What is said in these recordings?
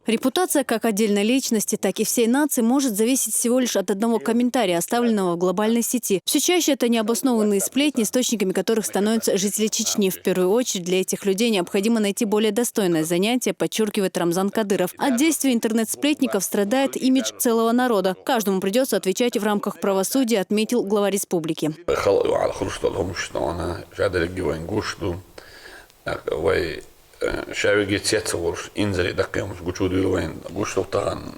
Репутация как отдельной личности, так и всей нации может зависеть всего лишь от одного комментария, оставленного в глобальной сети. Все чаще это необоснованные сплетни, источниками которых становятся жители Чечни. В первую очередь для этих людей необходимо найти более достойное занятие, подчеркивает Рамзан Кадыров. От действий интернет-сплетников страдает имидж целого народа. Каждому придется отвечать в рамках правосудия, отметил глава республики. شاوي جيت يتصور إنزل دقيقة مش قلت له وين قلت له طبعا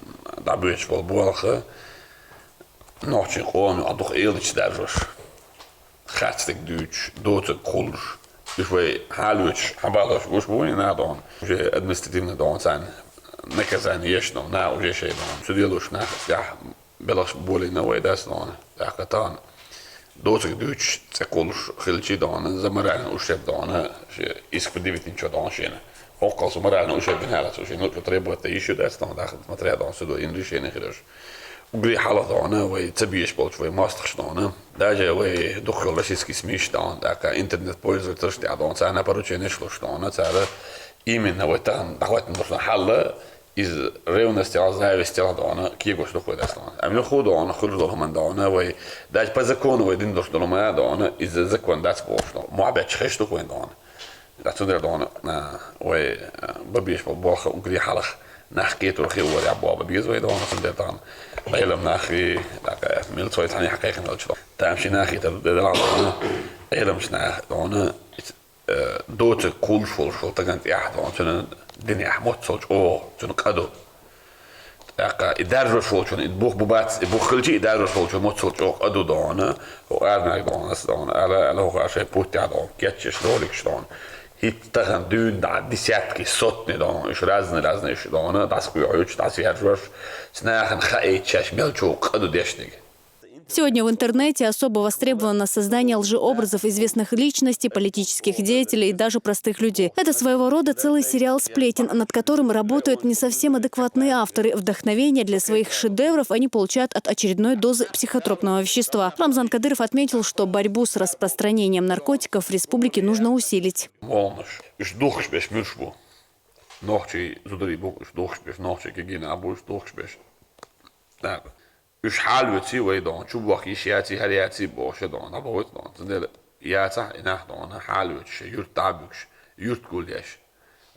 دعبيش بالبوالخة نوعش قوام عضوخ إيلش درجش خاتك دوتش دوتك كلش شوي حالوش حبالش وش بوين نادون وش أدمستيتيفنا دون سان نكزان يشنو نا وش شيء دون سديلوش ناخذ يا بلاش بولي نوي داس دون يا قطان دوتك دوتش تقولش خلشي دون زمران وشيب دون إسكبديفيتين شو دون شينا وقال زمران وشيب بنهالة وشي نوك تريبو تيشو داس دون داخل ماتريال دون سدو إنريشين خيرش وقري حالة دون وتبيش بولش وي ماستخش دون داجا وي دخل لشيسكي سميش دون داكا إنترنت بويزر ترشتي دون سانا باروتشي نشلوش دون سانا إيمن ويتان دعوات ندخل حالة iz revnosti ali zavisti ona kiego što hoće da stane. A mi hodo ona khruj do man da ona vai da pa zakonu vai din došlo ma da ona iz zakon da spošno. Muhabet khish to koin da ona. Da tu da ona na vai babish po boha ugri halah نحكي ترخي وري عبوا بيز ويدا وانا صندير طعم بيلم ناخي لك ميل توي ثاني حقيقة نلش تامشي ناخي تدل على بيلم شناخ وانا دوت كل شو تجنت أحد وانا الدنيا حموت صوت تون قدو أكا إدارة شو تون بوخ ببات بوخ خلجي إدارة شو تون موت صوت قدو دانا وقارنا دانا دانا على هو عشان بوتي على كيتش رولك شلون هيتغن دون دا ديسياتكي صوتني دانا إيش رازنا إيش دانا داسكو عيوش داسي هرجوش سناخن خايت شاش ملچو قدو ديشنيك. Сегодня в интернете особо востребовано создание лжеобразов известных личностей, политических деятелей и даже простых людей. Это своего рода целый сериал сплетен, над которым работают не совсем адекватные авторы. Вдохновение для своих шедевров они получают от очередной дозы психотропного вещества. Рамзан Кадыров отметил, что борьбу с распространением наркотиков в республике нужно усилить. Üç halveti ve don çubuk işiyati haliyati boşa don aboyt don zendel yata inah don halvet şey yurt tabük yurt gulleş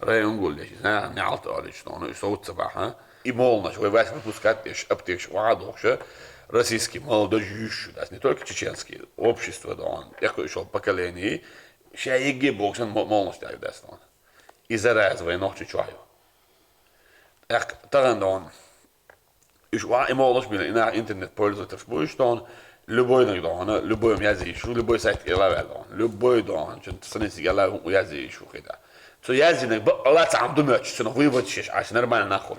rayon gulleş ne alt alış don soğut sabaha imolna şöyle vas пускать beş aptek вадохша российский молодежь das не только чеченский общество don яко еще поколение шайги боксан молно стоит das don из-за разве ночи чаю як таган don إيش وعمالش بين إنها إنترنت بولز تفسبوش دان لبوي نقدانه لبوي ميازي شو لبوي سايت إلا بعدان لبوي دان شن تسنيس يلا ويازي شو كده سو يازي نك الله تعمدو ماتش سنو في بتشيش عشان نرمى ناخذ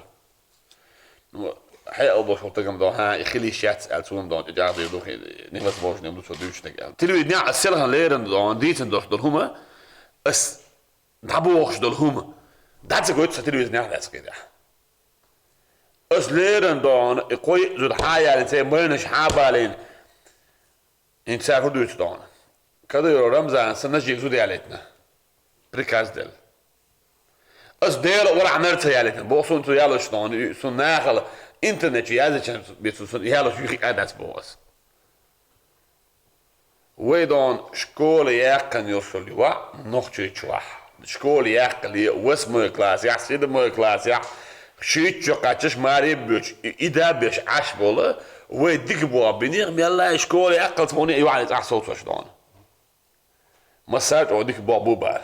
حي أبوش وتجمع دان ها يخلي شات ألسون دان إجازة يدوخ نخلص باش نمدو سودوش نقال تلوي نيا السلها ليرن دان ديتن دوش دل هما بس نبوخش دل هما داتس قوت ستلوي نيا داتس كده أصليرن دان إقوي زود حياة إنسان مينش حابالين إنسان هدوش دان كده يرو رمزان سنجيك زود يالتنا بريكاز دل أصدير ولا عمرت يالتنا بوصون تو يالوش دان سن ناخل إنترنت يازي كان بيتو سن يالوش يخي أداس بوص ويدان شكول ياقن يرسل يوا نوخشي تشوح شكول ياقن واسمه كلاس يا سيد مو كلاس يا شيء قاتش ماري بيش إذا بيش عش بوله ويديك بوا بنير ميلا إشكولي أقل تموني يوعد أحصوت وشدان مسات وديك بوا بوبار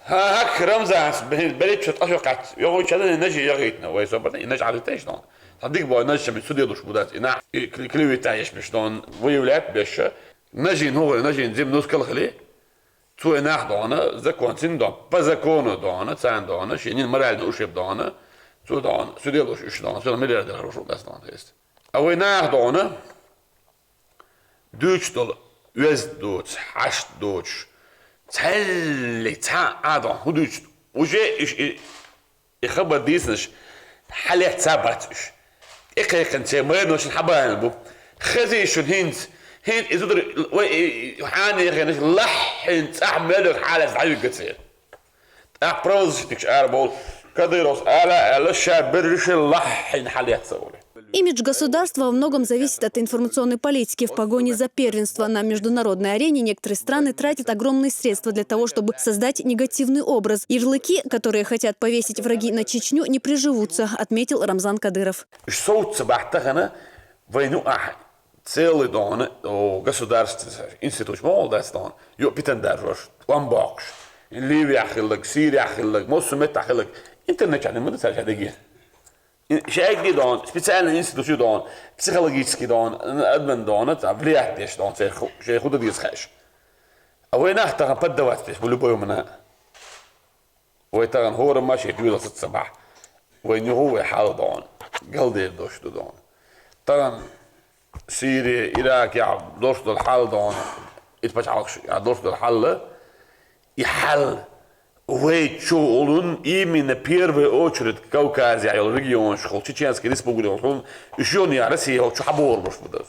ها هك رمزة بليت شت أشوقات يوم شدنا نجي يغيتنا ويسوبرنا نجي على تيش دان هديك بوا نجي من سودي دوش بدات إنا كلوي تايش بيش دان ويولات بيش نجي نهو نجي نزيم نوس كل خليه تو ناخ دانه زكون سين دان بزكون دانه سان دانه شينين مرال نوشب دانه تو دان سوديلوش اش دانه سو مليار دلار روش داس دان است او ناخ دانه دوچ دل وز دوچ هشت دوچ تل تا ادان هدوچ وجه اش يخبر ديسنش حل حساباتش اقيقن تمرنوش حبان بو خزي شو هند هين إذا وحاني يخينش لحن تعمل حالة زعيم كتير. أبرز تكش أربول Кадыров, аля шабирш лахин халят саули. Имидж государства во многом зависит от информационной политики. В погоне за первенство на международной арене некоторые страны тратят огромные средства для того, чтобы создать негативный образ. Ярлыки, которые хотят повесить враги на Чечню, не приживутся, отметил Рамзан Кадыров. Целый дон государственный институт Молдавстан, Питандерж, Ламбакш, Ливия хиллак, Сирия хиллак, Мосумет хиллак, интернет не может сажать. Шайки дон, специальный институт дон, психологический дон, админ дон, это влиять дон, шей худа дисхаш. А вы нахтаран поддавать в любой момент. Вы таран хора маши двигаться الصباح. Вы не هو حال دون, قلدي دوش دون. таран Сирия, Ирак, я دوش до الحال دون. İtpaçalış, ya دوش до الحال. يحل Вы что, он именно в первую очередь Кавказия, регион, Чеченской республики, он еще не Россия, он что хабор больше будет.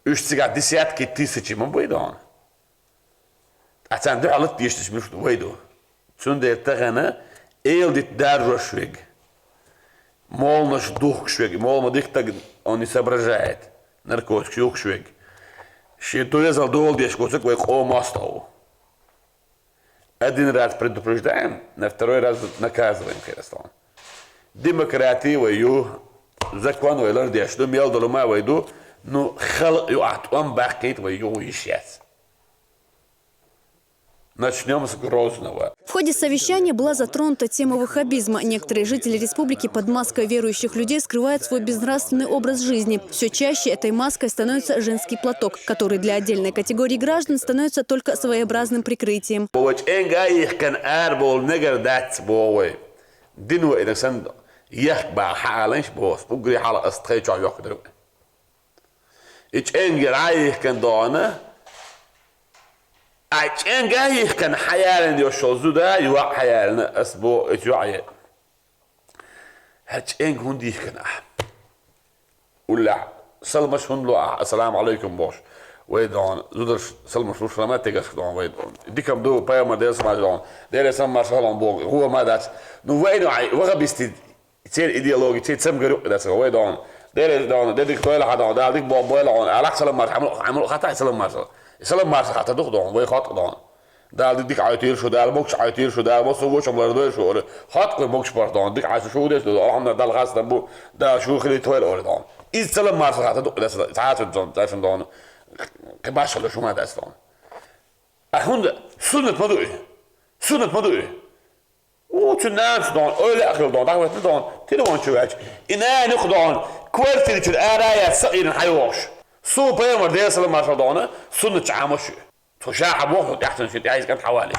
Уж сега десятки тысяч мы выйдем. А там да алат есть что мы выйду. Сюда тагана, элдит даржошвиг. Мол наш дух швиг, мол мы дих так он не соображает. Наркотик швиг. Что то я задол дешь, как вы комастау. Один раз предупреждаем, на второй раз наказываем Кыргызстан. Демократия вою, закон вою, лишь что мел долума войду, ну хал юат, он бахкит вою исчез. Начнем с Грозного. В ходе совещания была затронута тема ваххабизма. Некоторые жители республики под маской верующих людей скрывают свой безнравственный образ жизни. Все чаще этой маской становится женский платок, который для отдельной категории граждан становится только своеобразным прикрытием. أجنجاي كان حيالنا يوشوزو ده يوق حيالنا أسبوع يوعي هجنج هندي كان ولا سلمش هندلو السلام عليكم باش ويدون زودر سلمش وش لما تيجي دون ويدون ديكم دو بايا ما دير سمع دون دير سمع شغلان بوق هو ما دات نو وينو عي وغبيستي تير إيديولوجي تير سمجرو ده سو ويدون دير دون ديك تويل حدا ده ديك بويل عون على سلام ما عملوا خطأ سلام ما سلام ما خطأ دون وي خطأ دون ده ديك عيطير شو ده الموكش عيطير شو ده بص وش مردوش شو خط موكش بردون ديك عايز شو ده الحمد ده الغاز ده شو خلي تويل أول دون إذا سلام ما خطأ ده ساعات دون تعرف دون كباش ولا شو ما ده دون هون سنة مدوي وتنامش دون أول أكل دون دعوة دون تلوان شو هاج إنا نخدون كوارتي الآراء سائر حيوش سو بيمر ده سلام ما دون سنة عامش فشاعب واحد يحسن شيء عايز كان حوالي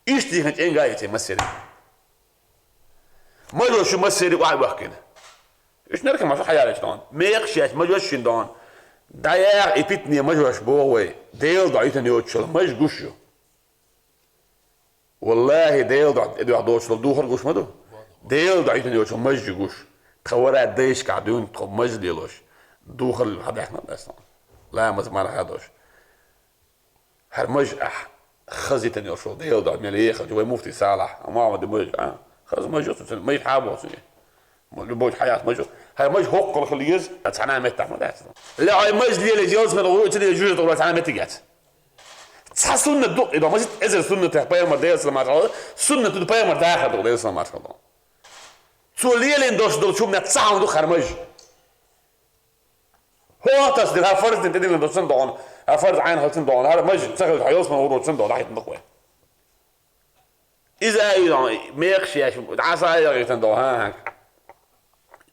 ايش دي كانت ايه جايه تمثل ما لو شو مثل واحد وحكينا ايش نركب مع حيالك دون ما يخشاش ما جوش دون داير ايبتني ما جوش بوي ديل ضعيتن يوتشل ما جوشو والله ديل ضعيتن دوخر جوش ما دو ديل ضعيتن يوتشل ما جوش تخورا ديش قاعدين تخو مجليلوش دوخر هذا احنا اصلا لا ما هذاش هرمج خزيتني يوشو ديل ضعيتن مليه خجوا مفتي صالح ما عمد مج خز مجوس ما يحابوا لبوج حياة مجوس هاي مج حق الخليج أتحنا متى ما ده لا هاي مج ليه الجواز من الغروب تري يجوز تقول أتحنا متى جات سنة الدق إذا ما جت إزر سنة تحبير مرديس لما تعود سنة تحبير مرداخل تقوليس لما تعود شو ليه اللي ندوش دول شو من تسعة دو خرمج هو تصدق ها فرض انت اللي ندوش دون ها فرض عين خلصين دون هذا مج سهل حيوس من الغروب دون راح يتنقوا إذا أيضا ما يخشى عسى يغيتن دون ها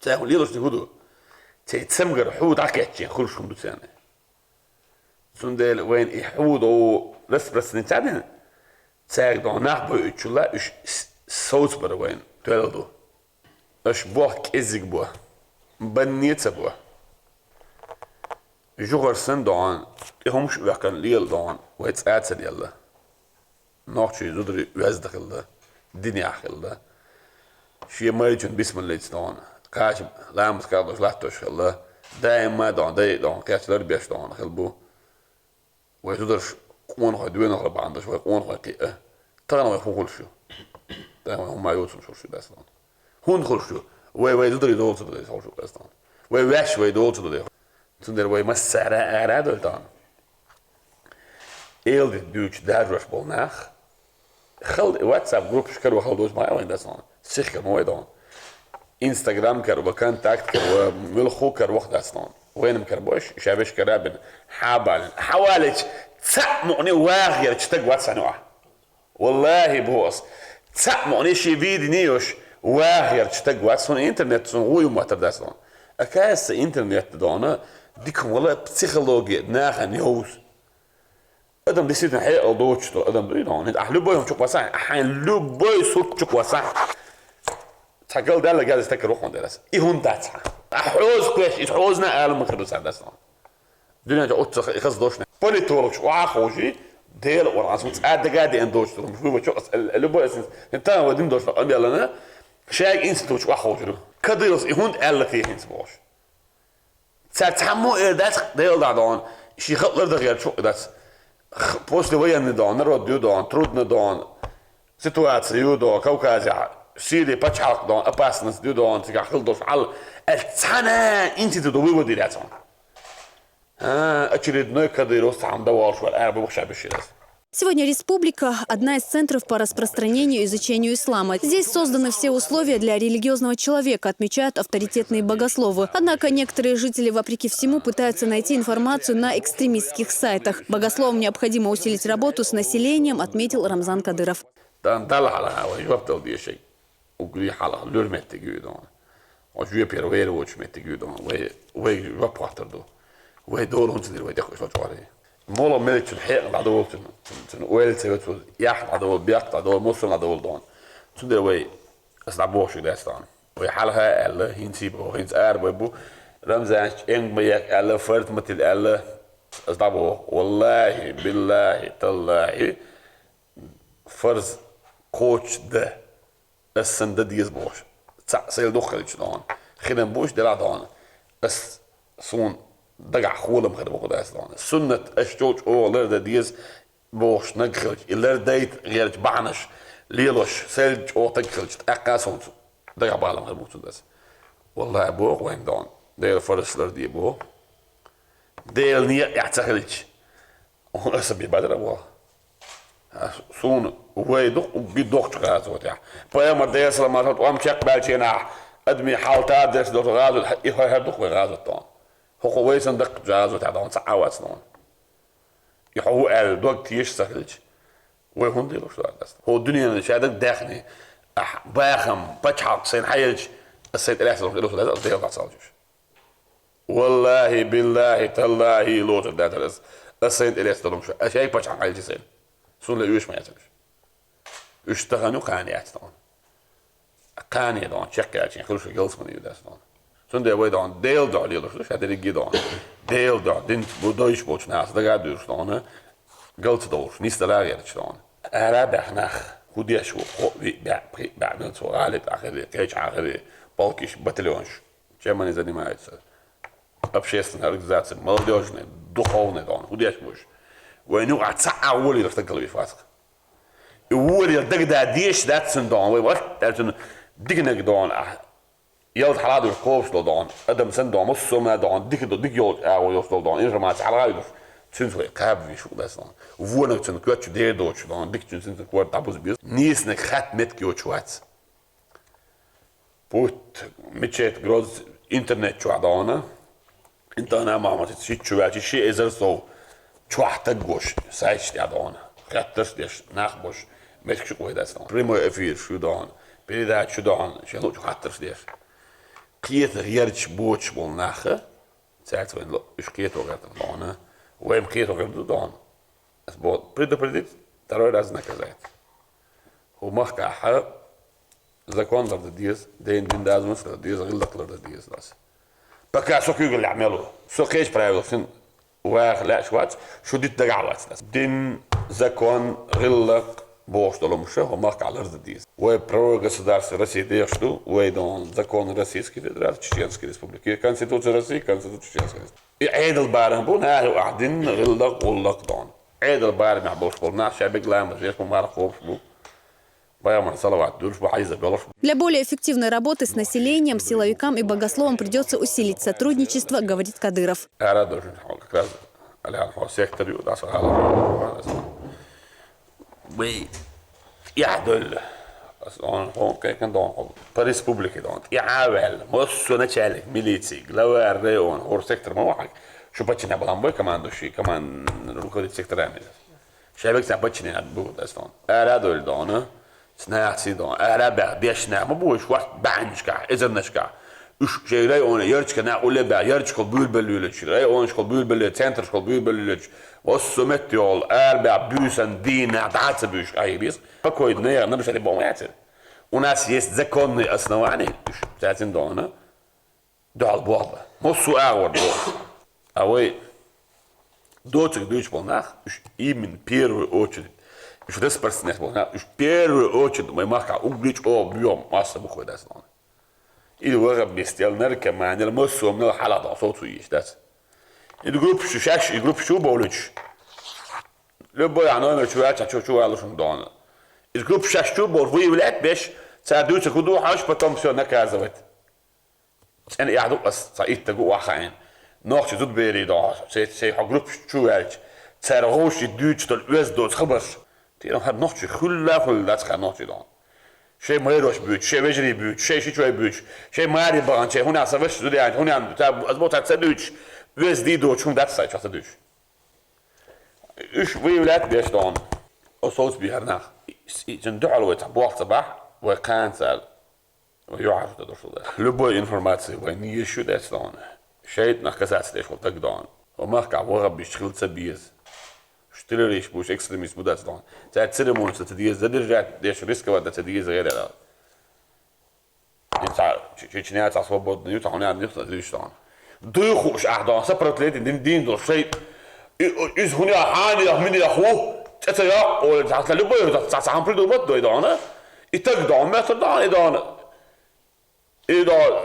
تاخذ ليش تقولوا تسمجر حود عكتشين خلشهم دوسانة سندل وين يحود أو بس نتعلم تاخذ نحبه يتشلا إيش صوت بروين تولدوا إيش بوك إزق بوه بنيت بوه جوهر سندان يهمش وكان ليل دان ويتساعد يلا ناقشي زودري وزدك الله الدنيا خلده شيء ما يجون بسم الله يتدان كاش لا مسكادوش لا توش الله دائما دون كاش لر بيش دون خلبو ويتدرش قون خدوين خرب عنده شوي قون خقيقه ترى ما يفوقل شو هم يوصل شو داستان هون خلشو وي دودري دولت دودري شو داستان وش وي دولت دودري تندر وي مسعر أعراد الدان إيل دوش دارجش بالناخ خل واتساب جروب شكروا خلدوش معي وين داستان سيخ كانوا يدان انستغرام كرو بكونتاكت كرو ملخو كرو وقت داستان وين مكربوش شابش كرابن حوالج تسمعني واغير تشتق واتسانوا والله بوس تسمعني شي فيديو نيوش واغير تشتق واتسون انترنت سون هو يوم ترداسون اكاس انترنت دونا ديكم والله بسيكولوجي ناخن يوز ادم ديسيت حي دوتش ادم دون انت احلو بوي تشوك واسع حين لو بوي صوت تشوك واسع تاكل ده اللي قاعد يستكر روحهم درس ايه هون داتها احوز كويش يحوزنا عالم مخرج داسون دنيا جوت خصدوشنا بوليتولوج واخوجي ديل وراسمت قاعد اندوش مش هو شو اللي بو انت ودين دوش قال لنا شاي انستوش واخوجي كديرس هون قال فيه انت باش تسمو داس ديل دادون شي خطر دغير شو داس بوست وين دون رود دون ترود دون سيتواتسيو دو كوكازا سيدي باتشاق دون اباسنس دون تخل دوش على السنه انت تدوي ودي داتون очередной кадырос там давал швар арабы шабиши. Сегодня республика – одна из центров по распространению и изучению ислама. Здесь созданы все условия для религиозного человека, отмечают авторитетные богословы. Однако некоторые жители, вопреки всему, пытаются найти информацию на экстремистских сайтах. Богословам необходимо усилить работу с населением, отметил Рамзан Кадыров. ويدور هون تدير ويدخل شو عليه مولا ملك الحق العدو تن ويل تبت يحط عدو بيقطع عدو مسلم عدو دون تدير وي أصعبوه شو داستان ويحلها الله هنسيب وهنس أربعة رمزان إن بيك الله فرد مثل الله أصعبوه والله بالله تالله فرز كوتش ده السند ديز بوش سيل دخل دون خدم بوش دلع دون بس صون دقع خولم خد بقول أصلاً سنة أشجوج أو لرد ديز بوش نقخلج لرد ديت غيرج بعنش ليلوش سلج أو تقخلج أقاسون دقع بالهم خد بقول داس والله أبوه وين دون ديل فرس لرد يبوه ديل نية يعتخلج وأسبي بدر أبوه سون ويدق وبيدق تغاز وتاع بيا ما ديل سلامات وأمشق بالشينا أدمي حالتات ديس دوت غاز يهدق وغاز الطون هو ويسن دق جاز وتعدون سعوات سنون يحو قال دوق تيش سهلج ويهون ديلو شو داست هو الدنيا اللي شادك داخني باخم بتشحق سين حيلج السيد إلهي سلوك ديلو شو ديلو تعصالجوش والله بالله تالله لوت داترس السيد إلهي سلوك شو أشياء بتشحق حيلج سين سون ليوش ما يتلش اشتغنوا قانيات دون قاني دون شكل عشان خلوش جلس من يداس دون Sunday way down deel daar die dus had ik gedaan deel daar din bodoish boch naast daar gaat dus dan geld door niet daar gaat staan arabe nach hoe die شو بعد ما سؤالت اخر كيش اخر بالكش باتليونش جماني занимается общественной организацией молодежной духовной дон hoe die boch وينو عتسعول يفتقل بفاسق يقول يدق ديش ذات سندون وي وات ذات دينك دون يلد حلادو الكوبس دون ادم سندون مصو ما دون ديك يلد او يوصل دون انجماعات على غايدو تنسوي قاب في شو بس دون وفونا تن كوتش دير دوتش دون ديك تنسن كوار تابوز بيس نيسنك خات مت كيوتشوات بوت ميتشيت جروز انترنت شو عدانا انت انا ما عملت شي شو شي ازر سو شو احتاجوش سايش دي عدانا خاطرش ديش ناخبوش مش شو كويس دون بريمو افير شو دون بيدات شو دون شو خاطرش ديش كيت غيرش بوتش بالناخه ساعت وين لو ايش كيت وقت دون وين كيت وقت دون اسبوع بريدت ترى لازم كذا هو مخكع حق закон ديز دين لازم ديز غير لك ديز بس بقى سوق يقول اللي عمله سوق ايش برايو سن واخ شوات شو دي تقعوات دين закон غير لك بوش доломше هو مخكع على ديز وبرو государство России дешту ويدون закон Российской Федерации Чеченской Республики Конституция России Конституция Чеченской Республики عيد البارح بونا هو قاعدين غير لك دون عيد البارح مع بوش قلنا شعب قلام جيش مبارك خوف بو Баяман салават, дурш бахайза белош. Для более эффективной работы с населением, силовикам и богословам придется усилить сотрудничество, говорит Кадыров. Как раз сектор يعدل أصلاً هون كان دون بريسبوبليكي دون يعاول مصو نشالك ميليتسي غلاوار ريون هور سيكتور ما واحد شو بتشنا بلامبوي كمان دوشي كمان ركودي سيكتور عامل شايفك تبتشنا بود أصلاً أرادول دونه سناعتي دون أرابع بيشنا ما بوش واحد بعنشكا إذا نشكا üç şey rayonu yarışka ne öyle be yarışka bülbülüleç rayonu şkol bülbülü center şkol bülbülüleç o sumet yol erbe büsen dine dağıtı büyük ayırız fakoyd ne yarına bir şey bulmayacak unas jest zakonny основание zaten doğana doğal bu abi mosu ağır bu ama doçuk düş bulmak imin первую очередь şu da спортсмен bulmak первую очередь мы маха углич о бьем масса выходит основное إذا ورق بيستيل نركب معنا المسوا من الحلقة صوته يشتاس الجروب شو شاش الجروب شو بقولش لبوا يعني أنا شو على شو دانا الجروب شاش شو بقول في ولاد بيش ساعدوا تكودوا حاش بتم شو نكازوت أنا يعدو بس صعيد تجوا خاين ناقش زود بيري دا سي جروب شو عارج سرهوش الدوش تلوز دوت خبر تيرم هاد ناقش كل ده ناقش دا شيء ميروش بيوت شيء وجري بيوت شيء شوي بيوت شيء ماري بان شيء هنا سافش زودي يعني هنا أزبط هتصدوش ويز دي دوش هم ده سايش هتصدوش إيش ويولات بيش دون أصوص بيهرنا جندو على وقت بوقت صباح وكان سال ويعرف ده شو ده لبوا إنفورماتي وين يشو ده دون شيء نخكسات ليش قلت دون وما كع ورب بيشتغل سبيز شتلريش بوش إكستريميست بدأت دون تاع تسلمون ستديز ده رجعت ديش ريسك وده تديز غير هذا إنت شيء تاع صوب نيوت هنا عندي تديش دون دوخوش أحد سبرت ليد دين دول شيء إذ هنا حاني من يأخوه تتيا ولا تعرف لبوا تاع عم بريدو بده يدانا يتقدم ما تدان إذا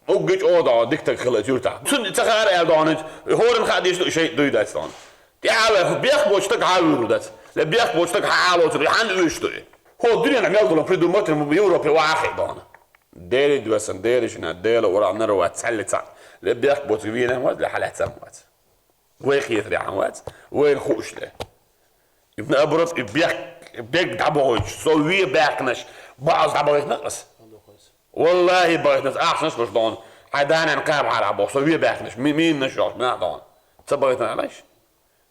وجيت أوضاع دكتور خلص يرتاح سن تغير يدانا هو خاديش شيء دوي داستان يا بيخ بوشتك عاورو دات لا بيخ بوشتك حالو تري عن وشتري هو الدنيا نعمل دول بريدو ماتر بيوروبي واحد دانا ديري دوسن ديري شنا ديلا ورا نرو تسلت لا بيخ بوتفينا واد لحالات سموات ويخيت ريعوات وين خوش له ابن ابرد بيك دعبوش سوي باكنش بعض دعبوش نقص والله باكنش احسن مش دون حدانا نقام على ابو سوي باكنش مين نشوف ما دون تبغيتنا علاش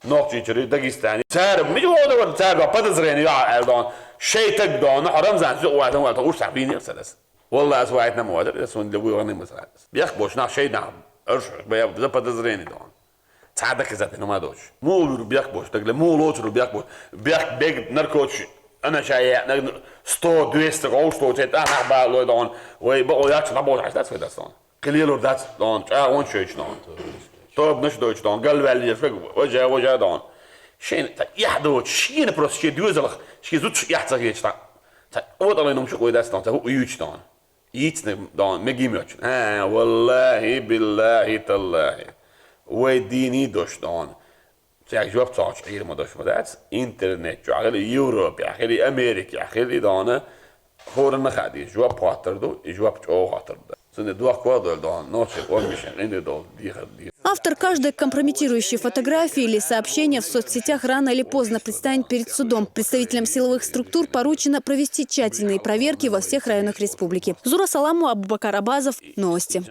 نوقتي تري داغستاني صار مش هو ده صار بدزرين يا دون شيء تقدون حرام زان سوق واحد ولا تقول تعبين سدس والله اسويتنا مواد بس وين لو يغني مثلا بيخبوش نع شيء نعم ارش بدزرين دون تعدك ذات انه ما دوش مو بيخبوش تقول مو لوتر بيخبوش بيك نركوش انا شاي 100 200 غوش تو انا با دون ويبقوا ياك تبغوا عشان تسوي دون قليل ذات دون وان شيء دون طب نش دوش دون قال بالي يفرق وجه دون شين يحدوش شين بروس شي دوزلخ شي زوت يحتاج يشتا وضل انهم شو داس دون هو يوش دون يتن دون مجيموش والله بالله تالله وديني دوش دون تاع جواب تاعش غير ما دوش مدات انترنت على يوروب على امريكا على دون هورن خادي جواب باتر دو جواب او خاطر Автор каждой компрометирующей фотографии или сообщения в соцсетях рано или поздно предстанет перед судом. Представителям силовых структур поручено провести тщательные проверки во всех районах республики. Зура Саламова, Абубакар Абазов. Новости.